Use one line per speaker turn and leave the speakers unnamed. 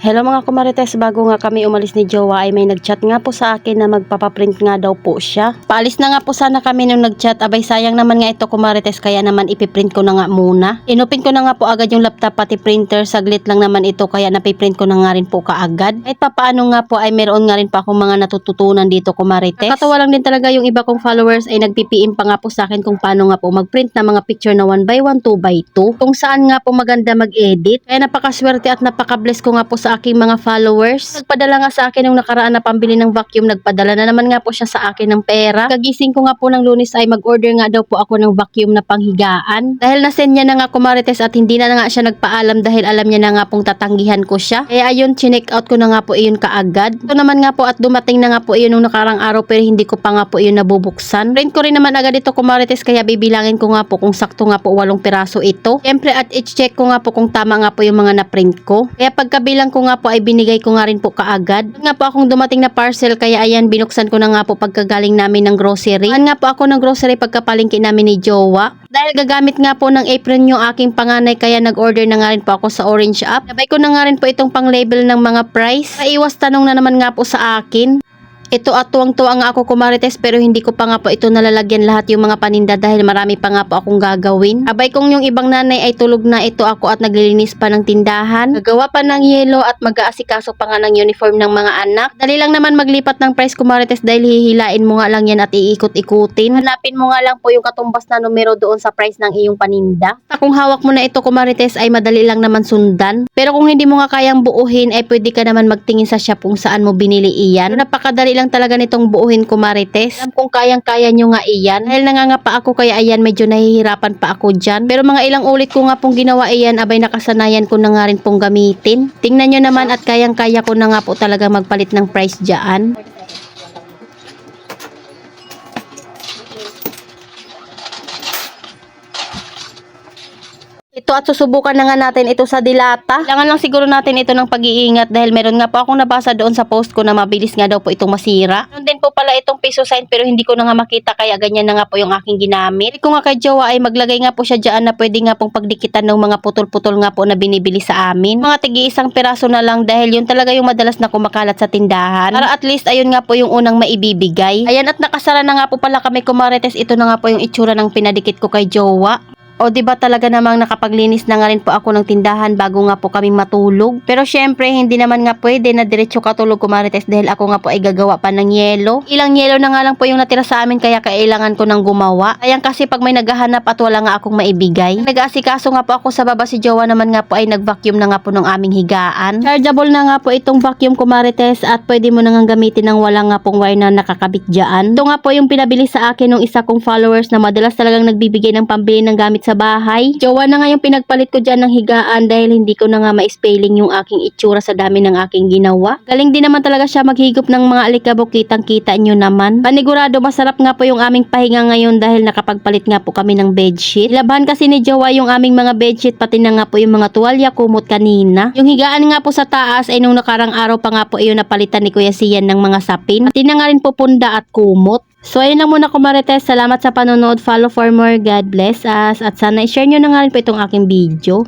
Hello mga kumarites, bago nga kami umalis ni Jowa ay may nagchat nga po sa akin na magpapaprint nga daw po siya. Paalis na nga po sana kami nung nagchat, abay sayang naman nga ito kumarites, kaya naman ipiprint ko na nga muna. Inupin ko na nga po agad yung laptop pati printer, saglit lang naman ito kaya napiprint ko na nga rin po kaagad. Kahit papaano nga po ay meron nga rin pa akong mga natututunan dito kumarites. Nakatawa lang din talaga yung iba kong followers ay nagpipiim pa nga po sa akin kung paano nga po magprint na mga picture na 1x1, 2x2. Kung saan nga po maganda mag-edit. Kaya napakaswerte at napaka-bless ko nga po sa aking mga followers. Nagpadala nga sa akin nung nakaraan na pambili ng vacuum, nagpadala na naman nga po siya sa akin ng pera. Kagising ko nga po ng Lunes ay mag-order nga daw po ako ng vacuum na panghigaan. Dahil nasend niya na nga kumarites at hindi na nga siya nagpaalam dahil alam niya na nga pong tatanggihan ko siya. Kaya ayun, chineck out ko na nga po iyon kaagad. Ito naman nga po at dumating na nga po iyon nung nakarang araw pero hindi ko pa nga po iyon nabubuksan. Print ko rin naman agad ito kumarites kaya bibilangin ko nga po kung sakto nga po 8 piraso ito. Siyempre at i-check ko nga po kung tama nga po yung mga na-print ko. Kaya pagkabilang ko nga po ay binigay ko nga rin po kaagad. Nga po akong dumating na parcel kaya ayan binuksan ko na nga po pagkagaling namin ng grocery. Nga po ako ng grocery pagkapalingki namin ni Jowa. Dahil gagamit nga po ng apron yung aking panganay kaya nag-order na nga rin po ako sa Orange App. Sabay ko na nga rin po itong pang-label ng mga price. Naiwas tanong na naman nga po sa akin. Ito at tuwang-tuwa nga ako kumarites pero hindi ko pa nga po ito nalalagyan lahat yung mga paninda dahil marami pa nga po akong gagawin. Abay kung yung ibang nanay ay tulog na, ito ako at naglilinis pa ng tindahan. Nagawa pa ng yelo at mag-aasikaso pa nga ng uniform ng mga anak. Dali lang naman maglipat ng price kumarites dahil hihilain mo nga lang yan at iikot-ikutin. Hanapin mo nga lang po yung katumbas na numero doon sa price ng iyong paninda. Kung hawak mo na ito kumarites ay madali lang naman sundan. Pero kung hindi mo nga kayang buuhin ay pwede ka naman magtingin sa shop kung saan mo binili iyan. Napakadali lang talaga nitong buuhin kumarites. Alam kung kayang-kaya nyo nga iyan. Dahil nangangapa ako kaya ayan medyo nahihirapan pa ako dyan. Pero mga ilang ulit ko nga pong ginawa iyan abay nakasanayan ko na nga rin pong gamitin. Tingnan nyo naman at kayang-kaya ko na nga po talaga magpalit ng price dyan. Ito at susubukan na nga natin ito sa dilata. Kailangan lang siguro natin ito ng pag-iingat dahil meron nga po akong nabasa doon sa post ko na mabilis nga daw po itong masira. Meron din po pala itong peso sign pero hindi ko na nga makita kaya ganyan na nga po yung aking ginamit. Kung nga kay Jowa ay maglagay nga po siya dyan na pwede nga pong pagdikitan ng mga putol-putol nga po na binibili sa amin. Mga tigi-isang piraso na lang dahil yun talaga yung madalas na kumakalat sa tindahan. Para at least ayun nga po yung unang maibibigay. Ayan at nakasara na nga po pala kami kumarites. Ito na nga po yung itsura ng pinadikit ko kay Jowa. O diba talaga namang nakapaglinis na nga rin po ako ng tindahan bago nga po kaming matulog. Pero syempre hindi naman nga pwede na diretso katulog kumarites dahil ako nga po ay gagawa pa ng yelo. Ilang yelo na nga lang po yung natira sa amin kaya kailangan ko nang gumawa. Ayan kasi pag may naghahanap at wala nga akong maibigay. Nag-aasikaso nga po ako sa baba, si Jowa naman nga po ay nag-vacuum na nga po ng aming higaan. Chargeable na nga po itong vacuum kumarites at pwede mo na nga gamitin ng wala nga pong wire na nakakabit dyan. Ito nga po yung pinabili sa akin ng isa kong followers na madalas talagang nagbibigay ng pambili ng gamit sa bahay. Jowa na nga yung pinagpalit ko dyan ng higaan dahil hindi ko na nga ma-spelling yung aking itsura sa dami ng aking ginawa. Galing din naman talaga siya maghigop ng mga alikabok, kitang-kita nyo naman. Panigurado masarap nga po yung aming pahinga ngayon dahil nakapagpalit nga po kami ng bedsheet. Labahan kasi ni Jowa yung aming mga bedsheet pati na nga po yung mga tuwalya kumot kanina. Yung higaan nga po sa taas ay nung nakarang araw pa nga po iyon napalitan ni Kuya Sian ng mga sapin. Pati na nga rin po punda at kumot. So ayun lang muna kumarites, salamat sa panonood, follow for more, God bless us at sana i-share nyo na nga rin po itong aking video.